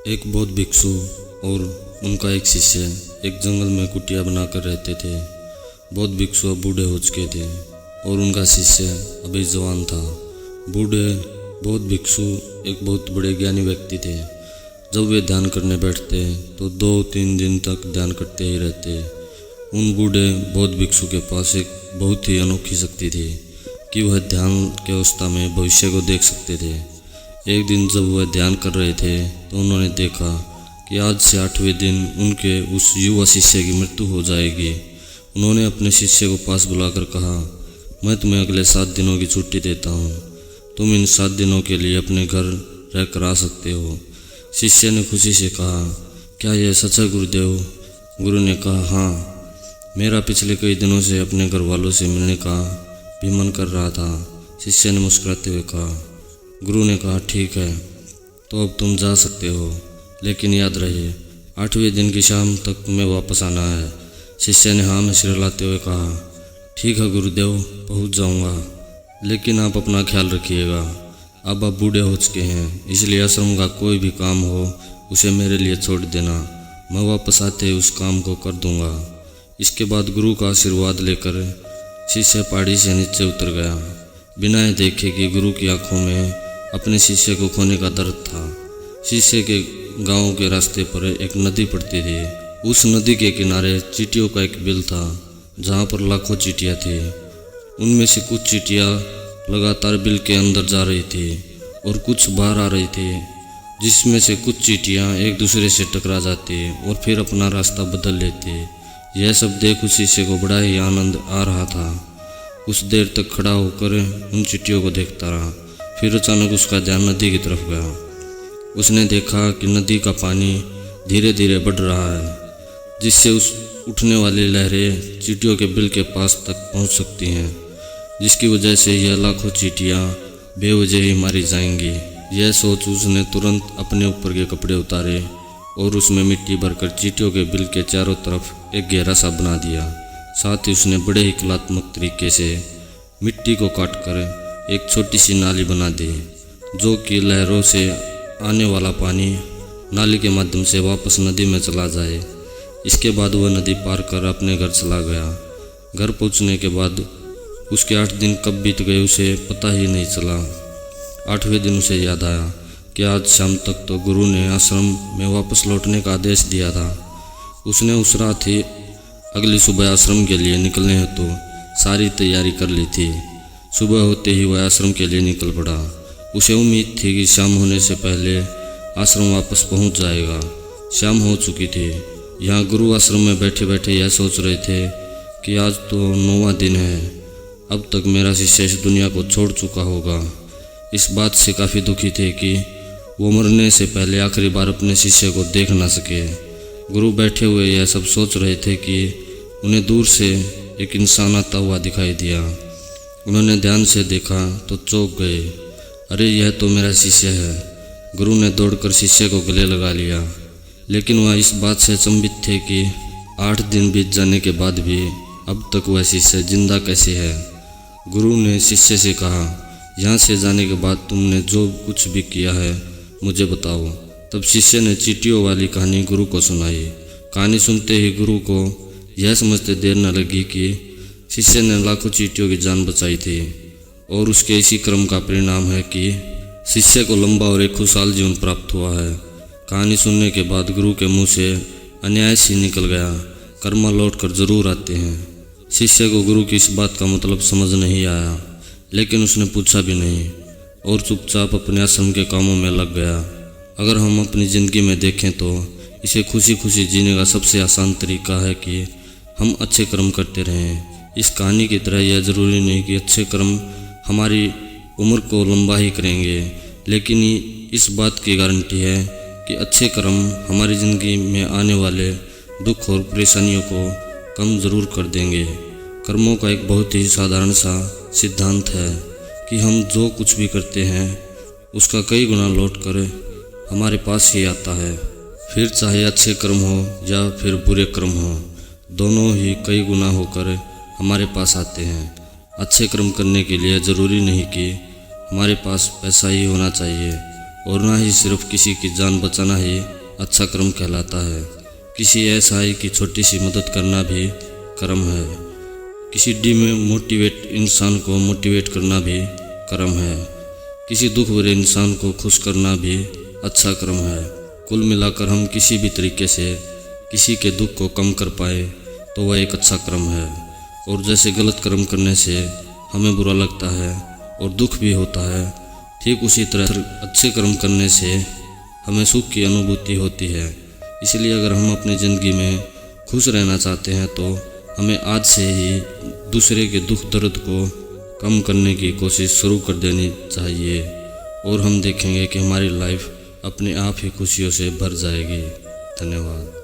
एक बौद्ध भिक्षु और उनका एक शिष्य एक जंगल में कुटिया बनाकर रहते थे। बौद्ध भिक्षु अब बूढ़े हो चुके थे और उनका शिष्य अभी जवान था। बूढ़े बौद्ध भिक्षु एक बहुत बड़े ज्ञानी व्यक्ति थे। जब वे ध्यान करने बैठते तो 2-3 दिन तक ध्यान करते ही रहते। उन बूढ़े बौद्ध भिक्षु के पास एक बहुत ही अनोखी शक्ति थी कि वह ध्यान की अवस्था में भविष्य को देख सकते थे। एक दिन जब वह ध्यान कर रहे थे तो उन्होंने देखा कि आज से 8वें दिन उनके उस युवा शिष्य की मृत्यु हो जाएगी। उन्होंने अपने शिष्य को पास बुलाकर कहा, मैं तुम्हें अगले 7 दिनों की छुट्टी देता हूँ। तुम इन 7 दिनों के लिए अपने घर रह कर आ सकते हो। शिष्य ने खुशी से कहा, क्या यह सच है गुरुदेव? गुरु ने कहा, हाँ, मेरा पिछले कई दिनों से अपने घर वालों से मिलने का भी मन कर रहा था। शिष्य ने मुस्कुराते हुए कहा। गुरु ने कहा, ठीक है, तो अब तुम जा सकते हो, लेकिन याद रहे 8वें दिन की शाम तक तुम्हें वापस आना है। शिष्य ने हाँ में सिर हिलाते हुए कहा, ठीक है गुरुदेव, पहुंच जाऊंगा, लेकिन आप अपना ख्याल रखिएगा। अब आप बूढ़े हो चुके हैं, इसलिए आश्रम का कोई भी काम हो उसे मेरे लिए छोड़ देना। मैं वापस आते ही उस काम को कर दूंगा। इसके बाद गुरु का आशीर्वाद लेकर शिष्य पहाड़ी से नीचे उतर गया, बिना यह देखे कि गुरु की आंखों में अपने शिष्य को खोने का दर्द था। शिष्य के गांव के रास्ते पर एक नदी पड़ती थी। उस नदी के किनारे चींटियों का एक बिल था, जहां पर लाखों चींटियां थी। उनमें से कुछ चींटियां लगातार बिल के अंदर जा रही थी और कुछ बाहर आ रही थी, जिसमें से कुछ चींटियां एक दूसरे से टकरा जाती और फिर अपना रास्ता बदल लेती। यह सब देख उस शिष्य को बड़ा ही आनंद आ रहा था। कुछ देर तक खड़ा होकर उन चींटियों को देखता रहा। फिर अचानक उसका ध्यान नदी की तरफ गया। उसने देखा कि नदी का पानी धीरे धीरे बढ़ रहा है, जिससे उस उठने वाली लहरें चींटियों के बिल के पास तक पहुंच सकती हैं, जिसकी वजह से यह लाखों चींटियां बेवजह ही मारी जाएंगी। यह सोच उसने तुरंत अपने ऊपर के कपड़े उतारे और उसमें मिट्टी भरकर चींटियों के बिल के चारों तरफ एक गहरा सा बना दिया। साथ ही उसने बड़े ही कलात्मक तरीके से मिट्टी को काटकर एक छोटी सी नाली बना दी, जो कि लहरों से आने वाला पानी नाली के माध्यम से वापस नदी में चला जाए। इसके बाद वह नदी पार कर अपने घर चला गया। घर पहुंचने के बाद उसके 8 दिन कब बीत गए उसे पता ही नहीं चला। 8वें दिन उसे याद आया कि आज शाम तक तो गुरु ने आश्रम में वापस लौटने का आदेश दिया था। उसने उस रात ही अगली सुबह आश्रम के लिए निकलने हेतु सारी तैयारी कर ली थी। सुबह होते ही वह आश्रम के लिए निकल पड़ा। उसे उम्मीद थी कि शाम होने से पहले आश्रम वापस पहुंच जाएगा। शाम हो चुकी थी। यहाँ गुरु आश्रम में बैठे बैठे यह सोच रहे थे कि आज तो 9वां दिन है, अब तक मेरा शिष्य इस दुनिया को छोड़ चुका होगा। इस बात से काफ़ी दुखी थे कि वो मरने से पहले आखिरी बार अपने शिष्य को देख ना सके। गुरु बैठे हुए यह सब सोच रहे थे कि उन्हें दूर से एक इंसान आता हुआ दिखाई दिया। उन्होंने ध्यान से देखा तो चौंक गए। अरे, यह तो मेरा शिष्य है। गुरु ने दौड़कर शिष्य को गले लगा लिया, लेकिन वह इस बात से अचंभित थे कि 8 दिन बीत जाने के बाद भी अब तक वह शिष्य जिंदा कैसे है। गुरु ने शिष्य से कहा, यहाँ से जाने के बाद तुमने जो कुछ भी किया है मुझे बताओ। तब शिष्य ने चींटियों वाली कहानी गुरु को सुनाई। कहानी सुनते ही गुरु को यह समझते देर न लगी कि शिष्य ने लाखों चींटियों की जान बचाई थी और उसके इसी कर्म का परिणाम है कि शिष्य को लंबा और एक खुशहाल जीवन प्राप्त हुआ है। कहानी सुनने के बाद गुरु के मुंह से अन्यायश ही निकल गया, कर्मा लौट कर जरूर आते हैं। शिष्य को गुरु की इस बात का मतलब समझ नहीं आया, लेकिन उसने पूछा भी नहीं और चुपचाप अपने आश्रम के कामों में लग गया। अगर हम अपनी ज़िंदगी में देखें तो इसे खुशी खुशी जीने का सबसे आसान तरीका है कि हम अच्छे कर्म करते रहें। इस कहानी की तरह यह ज़रूरी नहीं कि अच्छे कर्म हमारी उम्र को लंबा ही करेंगे, लेकिन इस बात की गारंटी है कि अच्छे कर्म हमारी ज़िंदगी में आने वाले दुख और परेशानियों को कम ज़रूर कर देंगे। कर्मों का एक बहुत ही साधारण सा सिद्धांत है कि हम जो कुछ भी करते हैं उसका कई गुना लौट कर हमारे पास ही आता है। फिर चाहे अच्छे कर्म हो या फिर बुरे कर्म हो, दोनों ही कई गुना होकर हमारे पास आते हैं। अच्छे कर्म करने के लिए ज़रूरी नहीं कि हमारे पास पैसा ही होना चाहिए, और ना ही सिर्फ किसी की जान बचाना ही अच्छा कर्म कहलाता है। किसी असहाय की छोटी सी मदद करना भी कर्म है। किसी डिमोटिवेट इंसान को मोटिवेट करना भी कर्म है। किसी दुख भरे इंसान को खुश करना भी अच्छा कर्म है। कुल मिलाकर हम किसी भी तरीके से किसी के दुख को कम कर पाए तो वह एक अच्छा कर्म है। और जैसे गलत कर्म करने से हमें बुरा लगता है और दुख भी होता है, ठीक उसी तरह अच्छे कर्म करने से हमें सुख की अनुभूति होती है। इसलिए अगर हम अपनी ज़िंदगी में खुश रहना चाहते हैं तो हमें आज से ही दूसरे के दुख दर्द को कम करने की कोशिश शुरू कर देनी चाहिए और हम देखेंगे कि हमारी लाइफ अपने आप ही खुशियों से भर जाएगी। धन्यवाद।